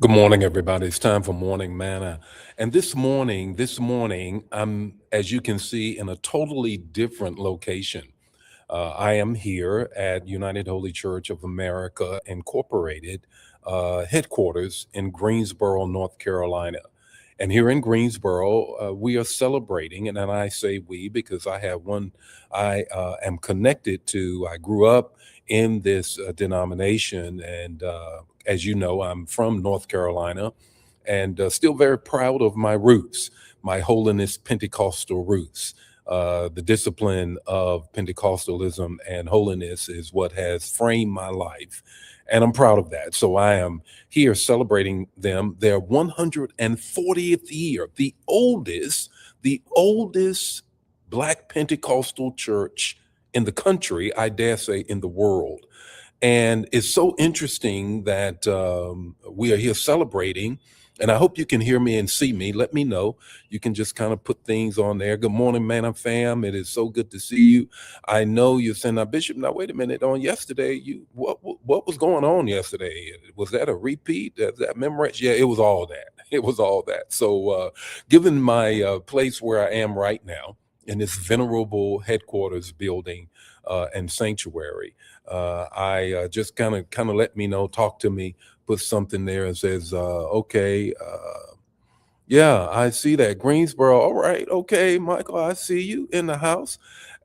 Good morning, everybody. It's time for morning manna. And this morning, I'm, as you can see, in a totally different location. I am here at United Holy Church of America Incorporated headquarters in Greensboro, North Carolina. And here in Greensboro, we are celebrating, and then I say we because I have one I am connected to. I grew up in this denomination, and as you know, I'm from North Carolina and still very proud of my roots, my holiness Pentecostal roots. The discipline of Pentecostalism and holiness is what has framed my life. And I'm proud of that. So I am here celebrating them, their 140th year, the oldest Black Pentecostal church in the country, I dare say in the world. And it's so interesting that we are here celebrating. And I hope you can hear me and see me. Let me know. You can just kind of put things on there. Good morning, Manna fam. It is so good to see you. I know you're saying, now, Bishop, now, wait a minute. On yesterday, what was going on yesterday? Was that a repeat? That memory? Yeah, it was all that. It was all that. So, given my place where I am right now in this venerable headquarters building and sanctuary, I just kind of let me know, talk to me, put something there and says, okay, yeah, I see that Greensboro. All right, okay, Michael, I see you in the house.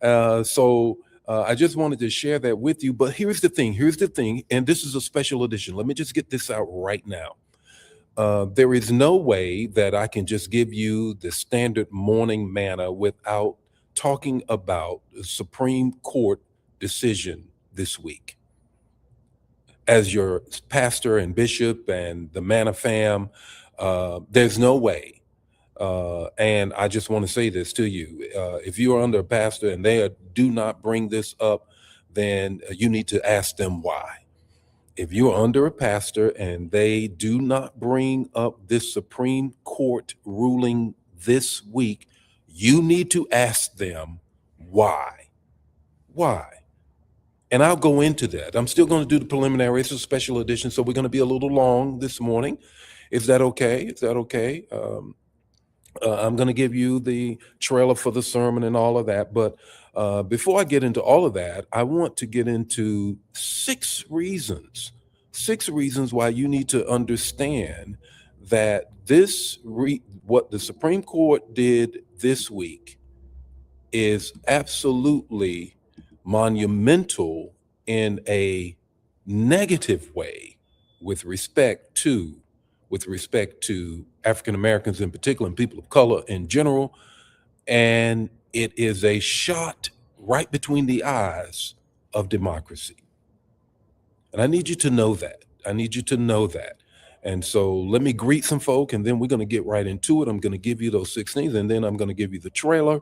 So I just wanted to share that with you. But here's the thing, and this is a special edition. Let me just get this out right now. There is no way that I can just give you the standard morning manna without talking about the Supreme Court decision this week. As your pastor and bishop and the Manna fam, there's no way. And I just want to say this to you. If you are under a pastor and do not bring this up, then you need to ask them why. If you're under a pastor and they do not bring up this Supreme Court ruling this week, you need to ask them why. Why? And I'll go into that. I'm still going to do the preliminary. It's a special edition, so we're going to be a little long this morning. Is that okay? Is that okay? I'm going to give you the trailer for the sermon and all of that. But before I get into all of that, I want to get into six reasons why you need to understand that what the Supreme Court did this week is absolutely monumental in a negative way with respect to African Americans in particular and people of color in general. And it is a shot right between the eyes of democracy. And I need you to know that. I need you to know that. And so let me greet some folk, and then we're going to get right into it. I'm going to give you those six things, and then I'm going to give you the trailer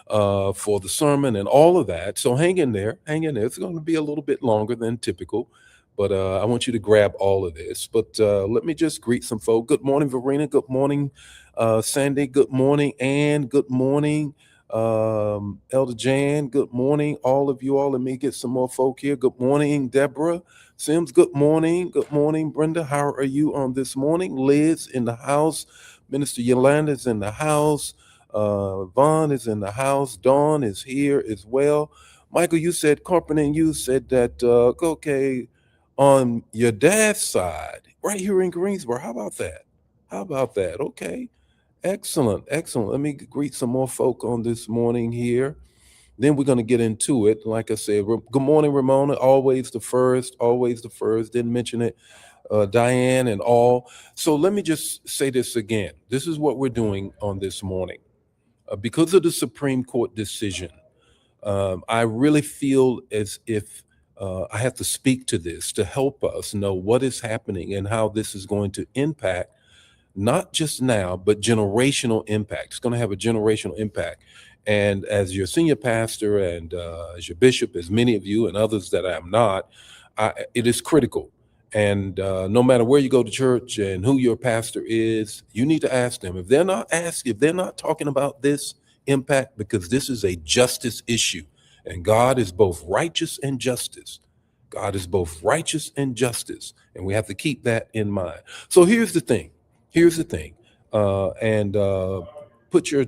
for the sermon and all of that. So hang in there. Hang in there. It's going to be a little bit longer than typical, but I want you to grab all of this. But let me just greet some folk. Good morning, Verena. Good morning, Sandy. Good morning, Ann. Good morning, Elder Jan. Good morning, all of you all. Let me get some more folk here. Good morning, Deborah Sims. Good morning. Good morning, Brenda. How are you on this morning? Liz in the house. Minister Yolanda is in the house. Vaughn is in the house. Dawn is here as well. Michael, you said, Carpenter, and you said that, okay, on your dad's side, right here in Greensboro. How about that? How about that? Okay. Excellent. Excellent. Let me greet some more folk on this morning here. Then we're going to get into it. Like I said, good morning, Ramona. Always the first, always the first. Didn't mention it. Diane and all. So let me just say this again. This is what we're doing on this morning. Because of the Supreme Court decision, I really feel as if I have to speak to this to help us know what is happening and how this is going to impact not just now, but generational impact. It's going to have a generational impact. And as your senior pastor and as your bishop, as many of you and others that I am not, it is critical. And no matter where you go to church and who your pastor is, you need to ask them. If they're not talking about this impact, because this is a justice issue, and God is both righteous and justice. God is both righteous and justice, and we have to keep that in mind. So here's the thing. Here's the thing. And Put your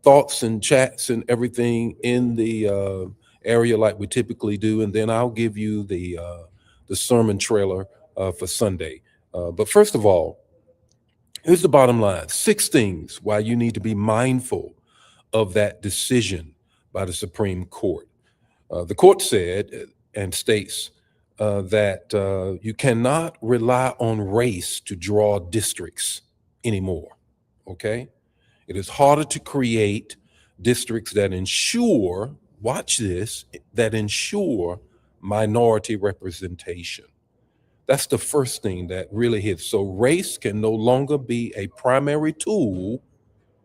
thoughts and chats and everything in the area like we typically do, and then I'll give you the sermon trailer for Sunday. But first of all, here's the bottom line: 6 things why you need to be mindful of that decision by the Supreme Court. The court said and states that you cannot rely on race to draw districts anymore. Okay? It is harder to create districts that ensure, watch this, that ensure minority representation. That's the first thing that really hits. So race can no longer be a primary tool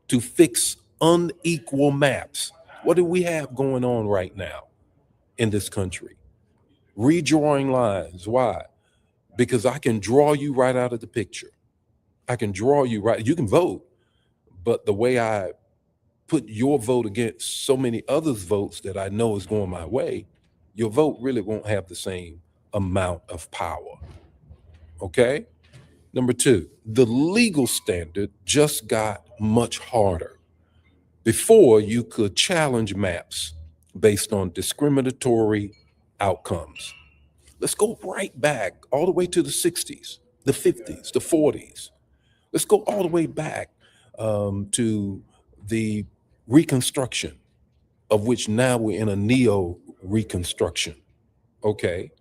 to fix unequal maps. What do we have going on right now in this country? Redrawing lines. Why? Because I can draw you right out of the picture. I can draw you right. You can vote, but the way I put your vote against so many others' votes that I know is going my way, your vote really won't have the same amount of power. Okay? Number two, the legal standard just got much harder. Before, you could challenge maps based on discriminatory outcomes. Let's go right back all the way to the 60s, the 50s, the 40s. Let's go all the way back to the Reconstruction, of which now we're in a neo Reconstruction. Okay.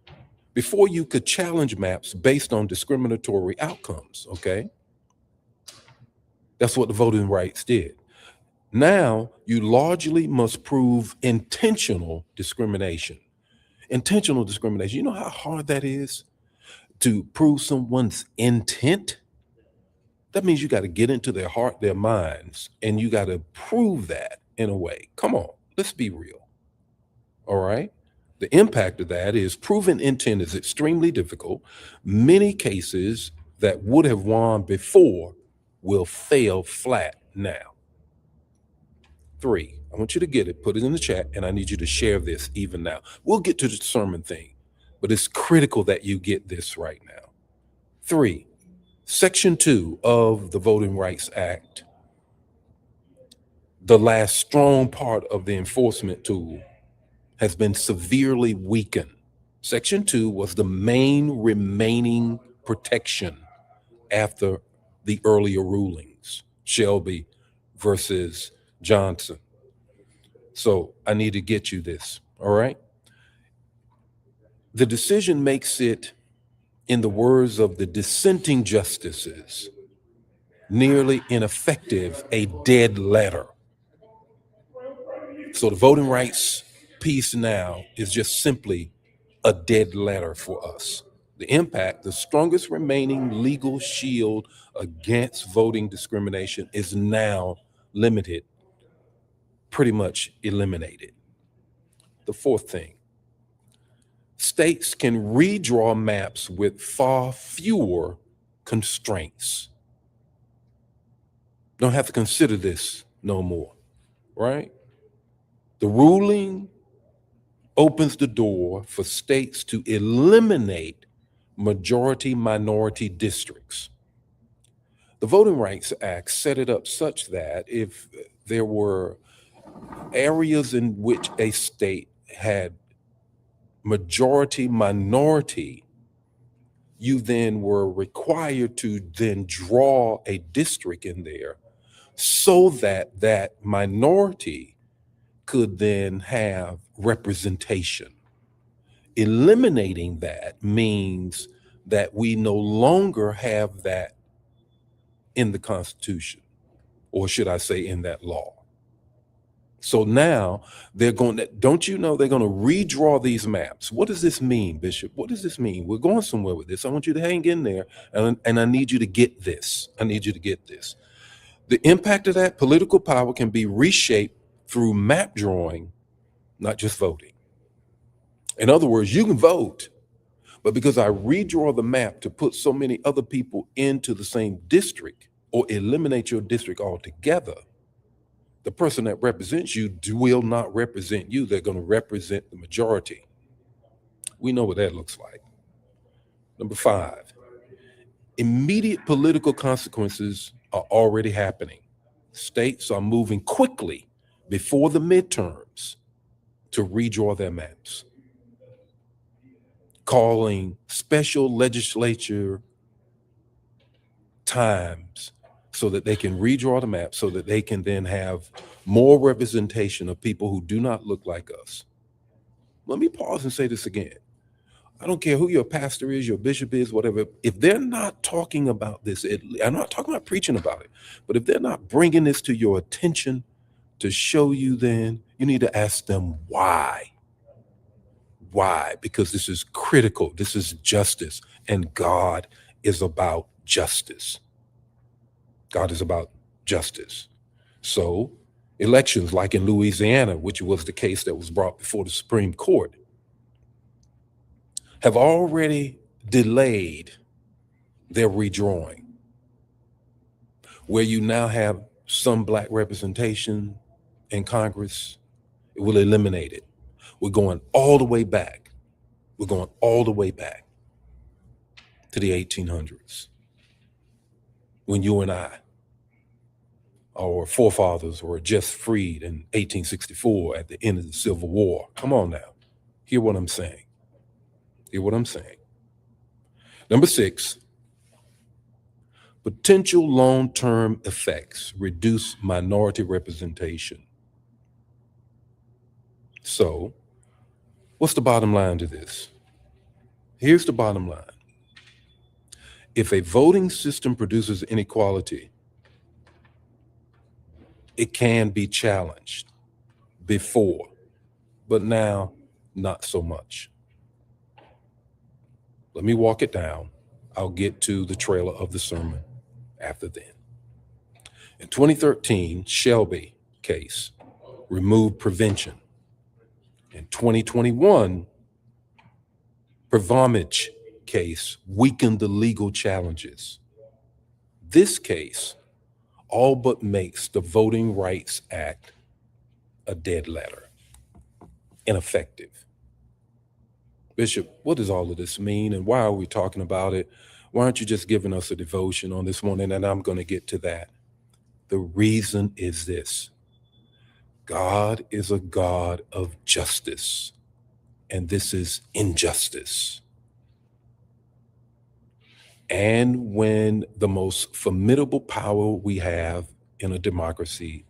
Before, you could challenge maps based on discriminatory outcomes. Okay. That's what the voting rights did. Now, you largely must prove intentional discrimination. Intentional discrimination. You know how hard that is to prove someone's intent? That means you got to get into their heart, their minds, and you got to prove that in a way. Come on, let's be real. All right. The impact of that is proven intent is extremely difficult. Many cases that would have won before will fail flat now. 3, I want you to get it, put it in the chat, and I need you to share this even now. We'll get to the sermon thing, but it's critical that you get this right now. 3, Section 2 of the Voting Rights Act, the last strong part of the enforcement tool, has been severely weakened. Section 2 was the main remaining protection after the earlier rulings, Shelby versus Johnson. So I need to get you this, all right? The decision makes it, in the words of the dissenting justices, nearly ineffective, a dead letter. So the voting rights piece now is just simply a dead letter for us. The impact, the strongest remaining legal shield against voting discrimination, is now limited, pretty much eliminated. The fourth thing, states can redraw maps with far fewer constraints. Don't have to consider this no more, right? The ruling opens the door for states to eliminate majority minority districts. The Voting Rights Act set it up such that if there were areas in which a state had majority minority, you then were required to then draw a district in there so that that minority could then have representation. Eliminating that means that we no longer have that in the Constitution, or should I say in that law. So now they're going to, don't you know, they're going to redraw these maps. What does this mean, Bishop? What does this mean? We're going somewhere with this. I want you to hang in there, and I need you to get this. I need you to get this. The impact of that political power can be reshaped through map drawing, not just voting. In other words, you can vote, but because I redraw the map to put so many other people into the same district or eliminate your district altogether, the person that represents you will not represent you. They're going to represent the majority. We know what that looks like. Number 5, immediate political consequences are already happening. States are moving quickly before the midterms to redraw their maps, calling special legislature times so that they can redraw the map so that they can then have more representation of people who do not look like us. Let me pause and say this again. I don't care who your pastor is, your bishop is, whatever. If they're not talking about this, I'm not talking about preaching about it, but if they're not bringing this to your attention to show you, then you need to ask them why. Why? Because this is critical. This is justice, and God is about justice. God is about justice. So elections like in Louisiana, which was the case that was brought before the Supreme Court, have already delayed their redrawing, where you now have some Black representation in Congress. It will eliminate it. We're going all the way back. We're going all the way back to the 1800s, when you and I, our forefathers, were just freed in 1864 at the end of the Civil War. Come on now. Hear what I'm saying. Hear what I'm saying. Number 6, potential long-term effects reduce minority representation. So, what's the bottom line to this? Here's the bottom line. If a voting system produces inequality, it can be challenged before, but now not so much. Let me walk it down. I'll get to the trailer of the sermon after then. In 2013, Shelby case removed prevention. In 2021, Pervomage case weakened the legal challenges. This case all but makes the Voting Rights Act a dead letter, ineffective. Bishop, what does all of this mean, and why are we talking about it? Why aren't you just giving us a devotion on this morning? And I'm going to get to that. The reason is this: God is a God of justice, and this is injustice. And when the most formidable power we have in a democracy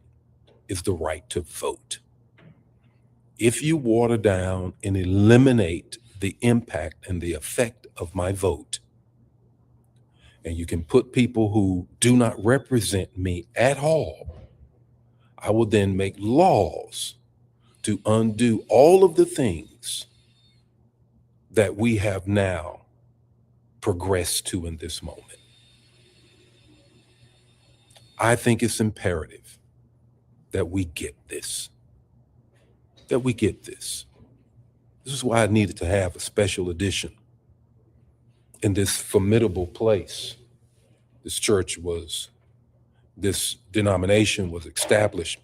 is the right to vote, if you water down and eliminate the impact and the effect of my vote, and you can put people who do not represent me at all, I will then make laws to undo all of the things that we have now progressed to in this moment. I think it's imperative that we get this, that we get this. This is why I needed to have a special edition in this formidable place. This denomination was established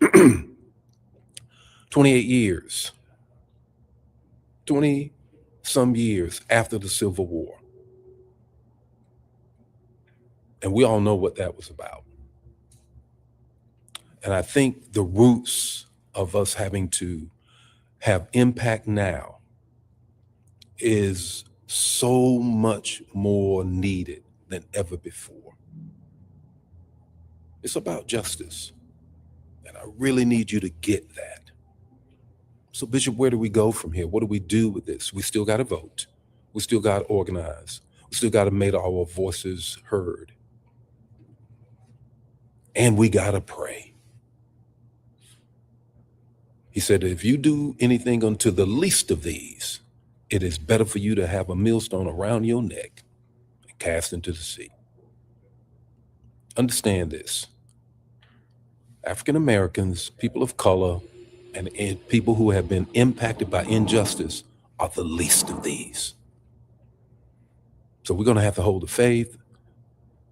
28 years, 20 some years after the Civil War. And we all know what that was about. And I think the roots of us having to have impact now is so much more needed than ever before. It's about justice. And I really need you to get that. So, Bishop, where do we go from here? What do we do with this? We still got to vote. We still got to organize. We still got to make our voices heard. And we got to pray. He said, if you do anything unto the least of these, it is better for you to have a millstone around your neck and cast into the sea. Understand this. African Americans, people of color, and people who have been impacted by injustice are the least of these. So we're going to have to hold the faith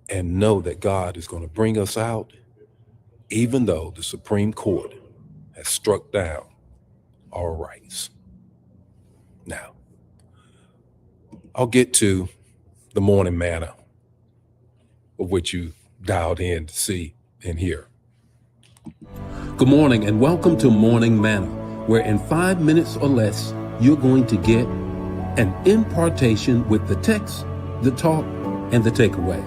and know that God is going to bring us out, even though the Supreme Court has struck down our rights. Now, I'll get to the morning manna of which you dialed in to see and hear. Good morning and welcome to Morning Manna, where in 5 minutes or less, you're going to get an impartation with the text, the talk, and the takeaway.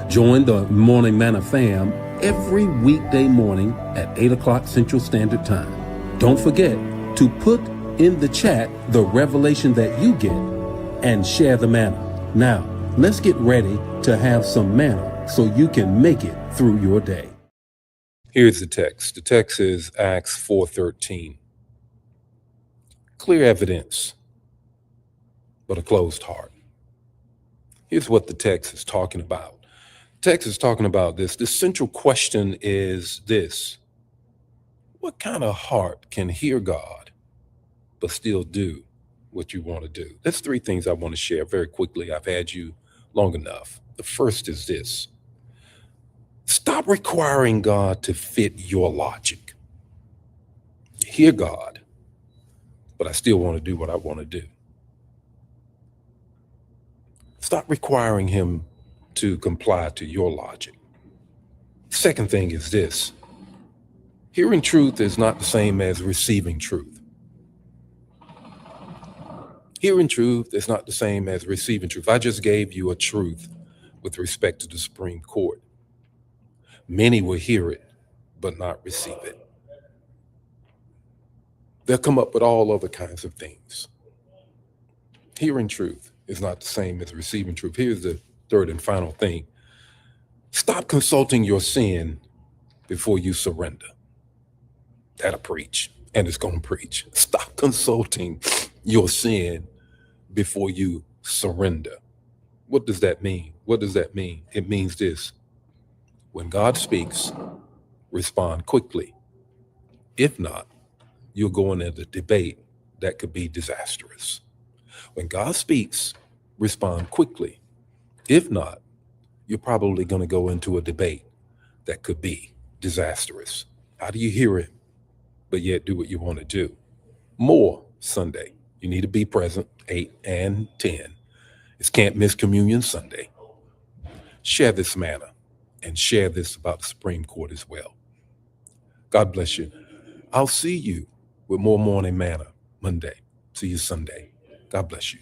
Join the Morning Manna fam every weekday morning at 8 o'clock Central Standard Time. Don't forget to put in the chat the revelation that you get and share the manna. Now, let's get ready to have some manna so you can make it through your day. Here's the text. The text is Acts 4:13. Clear evidence, but a closed heart. Here's what the text is talking about. The text is talking about this. The central question is this: what kind of heart can hear God, but still do what you want to do? That's three things I want to share very quickly. I've had you long enough. The first is this: stop requiring God to fit your logic. You hear God, but I still want to do what I want to do. Stop requiring him to comply to your logic. Second thing is this: hearing truth is not the same as receiving truth. Hearing truth is not the same as receiving truth. I just gave you a truth with respect to the Supreme Court. Many will hear it, but not receive it. They'll come up with all other kinds of things. Hearing truth is not the same as receiving truth. Here's the third and final thing: stop consulting your sin before you surrender. That'll preach, and it's going to preach. Stop consulting your sin before you surrender. What does that mean? What does that mean? It means this: when God speaks, respond quickly. If not, you'll go into a debate that could be disastrous. When God speaks, respond quickly. If not, you're probably going to go into a debate that could be disastrous. How do you hear it, but yet do what you want to do? More Sunday. You need to be present, 8 and 10. It's Can't Miss Communion Sunday. Share this manna and share this about the Supreme Court as well. God bless you. I'll see you with more Morning Manna Monday. See you Sunday. God bless you.